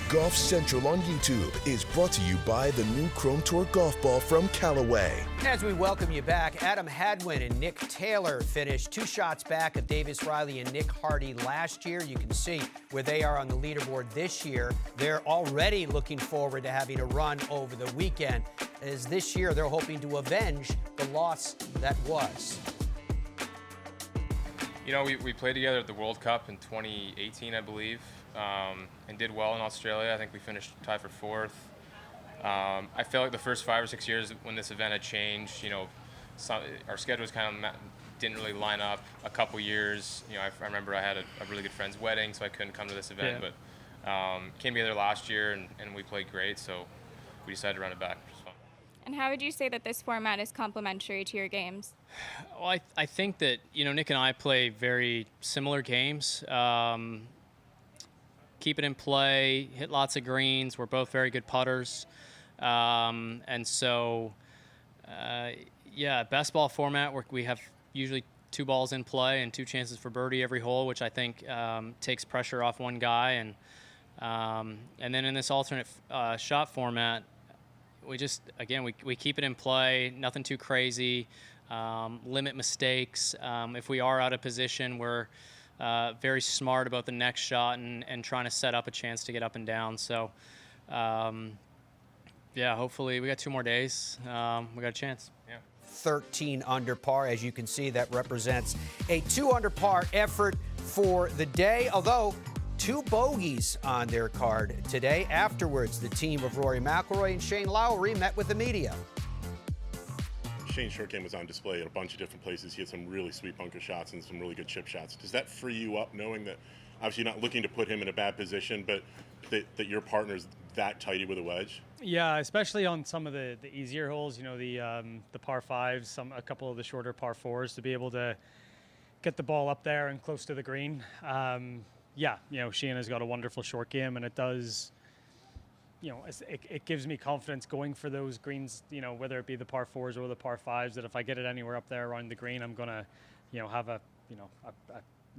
Golf Central on YouTube is brought to you by the new Chrome Tour golf ball from Callaway. As we welcome you back, Adam Hadwin and Nick Taylor finished 2 shots back of Davis Riley and Nick Hardy last year. You can see where they are on the leaderboard this year. They're already looking forward to having a run over the weekend, as this year they're hoping to avenge the loss that was. You know, we played together at the World Cup in 2018, I believe, and did well in Australia. I think we finished tied for 4th. I felt like the first 5 or 6 years when this event had changed, you know, our schedules kind of didn't really line up. A couple years, you know, I remember I had a really good friend's wedding, so I couldn't come to this event, but came together last year and we played great, so we decided to run it back, which was fun. And how would you say that this format is complementary to your games? Well, I think that, you know, Nick and I play very similar games. Keep it in play, hit lots of greens. We're both very good putters. And so, best ball format where we have usually 2 balls in play and 2 chances for birdie every hole, which I think takes pressure off one guy. And then in this alternate shot format, we just, again, we keep it in play, nothing too crazy, limit mistakes. If we are out of position, we're very smart about the next shot and trying to set up a chance to get up and down. So, hopefully we got 2 more days. We got a chance. Yeah. 13 under par. As you can see, that represents a 2 under par effort for the day, although 2 bogeys on their card today. Afterwards, the team of Rory McIlroy and Shane Lowry met with the media. Shane's short game was on display at a bunch of different places. He had some really sweet bunker shots and some really good chip shots. Does that free you up knowing that obviously you're not looking to put him in a bad position, but that your partner's that tighty with a wedge? Yeah, especially on some of the easier holes, you know, the par 5s, a couple of the shorter par 4s, to be able to get the ball up there and close to the green. You know, Shane has got a wonderful short game, and it does, you know, it gives me confidence going for those greens, you know, whether it be the par 4s or the par 5s, that if I get it anywhere up there around the green, I'm going to, you know, have a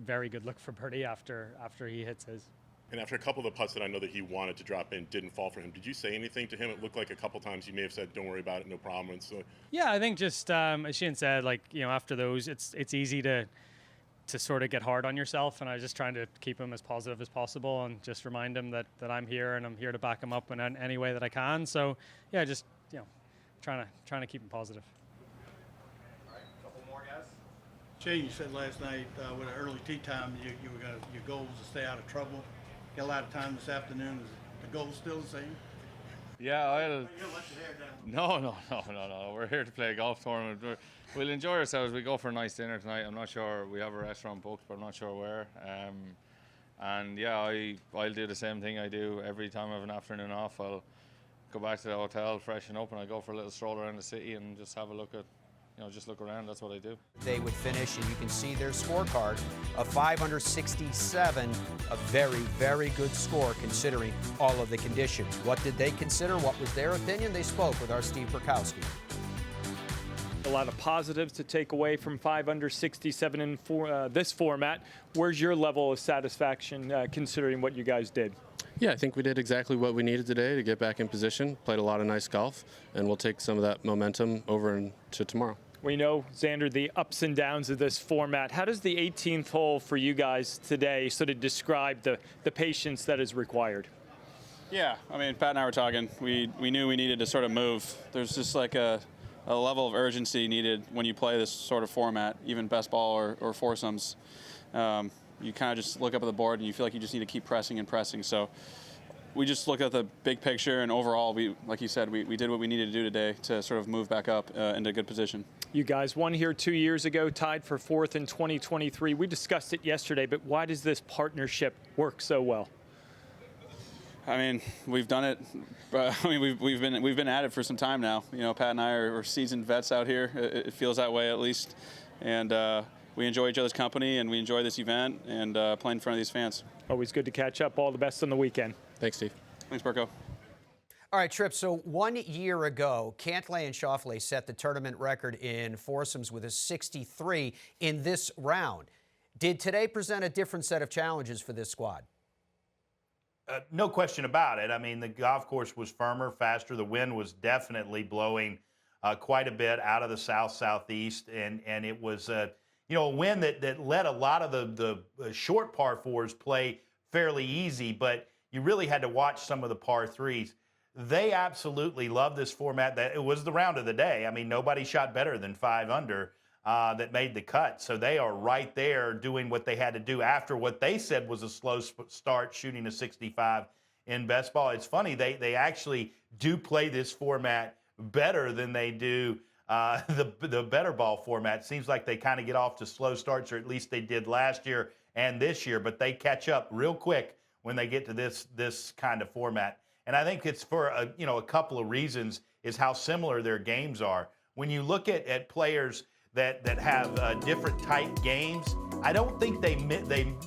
very good look for birdie after he hits his. And after a couple of the putts that I know that he wanted to drop in didn't fall for him, did you say anything to him? It looked like a couple times you may have said, don't worry about it, no problem. And so, yeah, I think just, as Shane said, like, you know, after those, it's easy to sort of get hard on yourself, and I was just trying to keep him as positive as possible and just remind him that I'm here and I'm here to back him up in any way that I can. So, yeah, just, you know, trying to keep him positive. All right, a couple more, guys. Shane, you said last night with an early tee time, your goal was to stay out of trouble. Got a lot of time this afternoon. Is the goal still the same? Yeah, You're gonna let your hair down. No. We're here to play a golf tournament. We'll enjoy ourselves. We go for a nice dinner tonight. I'm not sure. We have a restaurant booked, but I'm not sure where. I'll do the same thing I do every time I have an afternoon off. I'll go back to the hotel, freshen up, and I go for a little stroll around the city and just have a look at, you know, just look around. That's what I do. They would finish, and you can see their scorecard of 5 under 67, a very, very good score considering all of the conditions. What did they consider? What was their opinion? They spoke with our Steve Perkowski. A lot of positives to take away from 5 under 67 in this format. Where's your level of satisfaction considering what you guys did? Yeah, I think we did exactly what we needed today to get back in position. Played a lot of nice golf, and we'll take some of that momentum over into tomorrow. We know, Xander, the ups and downs of this format. How does the 18th hole for you guys today sort of describe the patience that is required? Yeah, I mean, Pat and I were talking. We knew we needed to sort of move. There's just like a level of urgency needed when you play this sort of format, even best ball or foursomes. You kind of just look up at the board and you feel like you just need to keep pressing and pressing. So we just look at the big picture, and overall, like you said, we did what we needed to do today to sort of move back up into a good position. You guys won here 2 years ago, tied for 4th in 2023. We discussed it yesterday, but why does this partnership work so well? I mean, we've done it. I mean, we've been at it for some time now. You know, Pat and I are seasoned vets out here. It feels that way at least, and we enjoy each other's company, and we enjoy this event and playing in front of these fans. Always good to catch up. All the best on the weekend. Thanks, Steve. Thanks, Berko. All right, Tripp, so 1 year ago, Cantlay and Schauffele set the tournament record in foursomes with a 63 in this round. Did today present a different set of challenges for this squad? No question about it. I mean, the golf course was firmer, faster. The wind was definitely blowing quite a bit out of the south-southeast, and it was a wind that let a lot of the short par fours play fairly easy, but you really had to watch some of the par threes. They absolutely love this format. That it was the round of the day. I mean, nobody shot better than 5 under that made the cut. So they are right there doing what they had to do after what they said was a slow start, shooting a 65 in best ball. It's funny, they actually do play this format better than they do the better ball format. Seems like they kind of get off to slow starts, or at least they did last year and this year, but they catch up real quick when they get to this kind of format. And I think it's for a couple of reasons, is how similar their games are. When you look at players that have different type games, I don't think they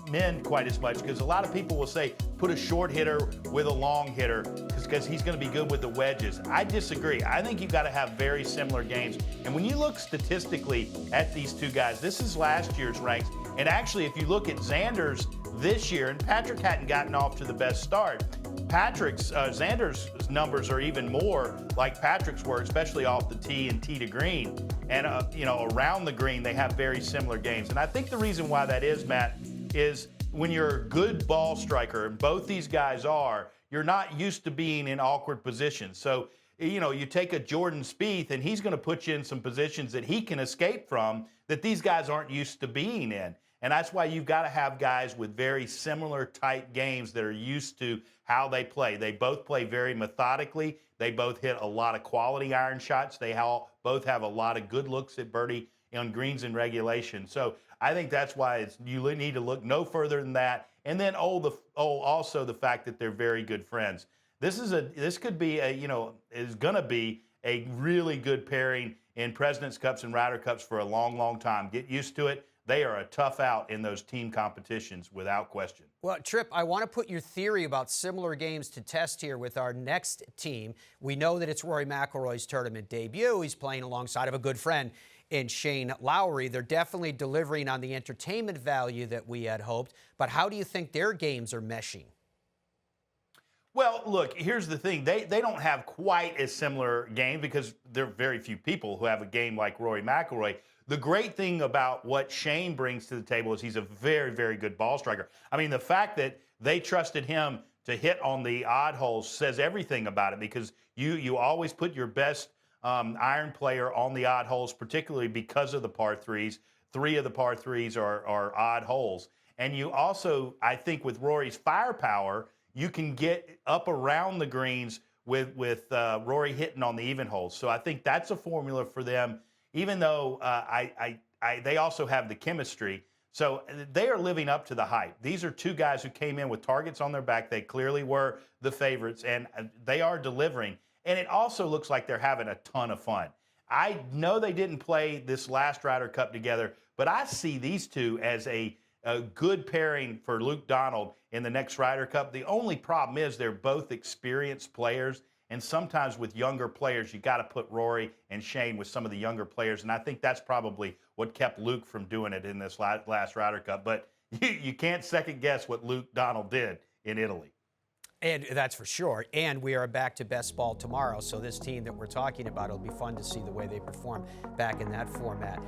mend quite as much, because a lot of people will say put a short hitter with a long hitter because he's going to be good with the wedges. I disagree. I think you've got to have very similar games. And when you look statistically at these two guys, this is last year's ranks. And actually, if you look at Xander's this year, and Patrick hadn't gotten off to the best start, Xander's numbers are even more like Patrick's were, especially off the tee and tee to green. And, around the green, they have very similar games. And I think the reason why that is, Matt, is when you're a good ball striker, and both these guys are, you're not used to being in awkward positions. So, you take a Jordan Spieth, and he's going to put you in some positions that he can escape from that these guys aren't used to being in. And that's why you've got to have guys with very similar type games that are used to how they play. They both play very methodically. They both hit a lot of quality iron shots. They both have a lot of good looks at birdie on greens in regulation. So I think that's why you need to look no further than that. And then also the fact that they're very good friends. This could be is going to be a really good pairing in President's Cups and Ryder Cups for a long, long time. Get used to it. They are a tough out in those team competitions without question. Well, Tripp, I want to put your theory about similar games to test here with our next team. We know that it's Rory McIlroy's tournament debut. He's playing alongside of a good friend in Shane Lowry. They're definitely delivering on the entertainment value that we had hoped. But how do you think their games are meshing? Well, look, here's the thing. They don't have quite as similar game because there are very few people who have a game like Rory McIlroy. The great thing about what Shane brings to the table is he's a very, very good ball striker. I mean, the fact that they trusted him to hit on the odd holes says everything about it, because you always put your best iron player on the odd holes, particularly because of the par threes. 3 of the par threes are odd holes. And you also, I think with Rory's firepower, you can get up around the greens with Rory hitting on the even holes. So I think that's a formula for them, even though they also have the chemistry. So they are living up to the hype. These are two guys who came in with targets on their back. They clearly were the favorites, and they are delivering. And it also looks like they're having a ton of fun. I know they didn't play this last Ryder Cup together, but I see these two as a good pairing for Luke Donald in the next Ryder Cup. The only problem is they're both experienced players, and sometimes with younger players, you got to put Rory and Shane with some of the younger players, and I think that's probably what kept Luke from doing it in this last Ryder Cup. But you can't second guess what Luke Donald did in Italy. And that's for sure. And we are back to best ball tomorrow, so this team that we're talking about, it'll be fun to see the way they perform back in that format.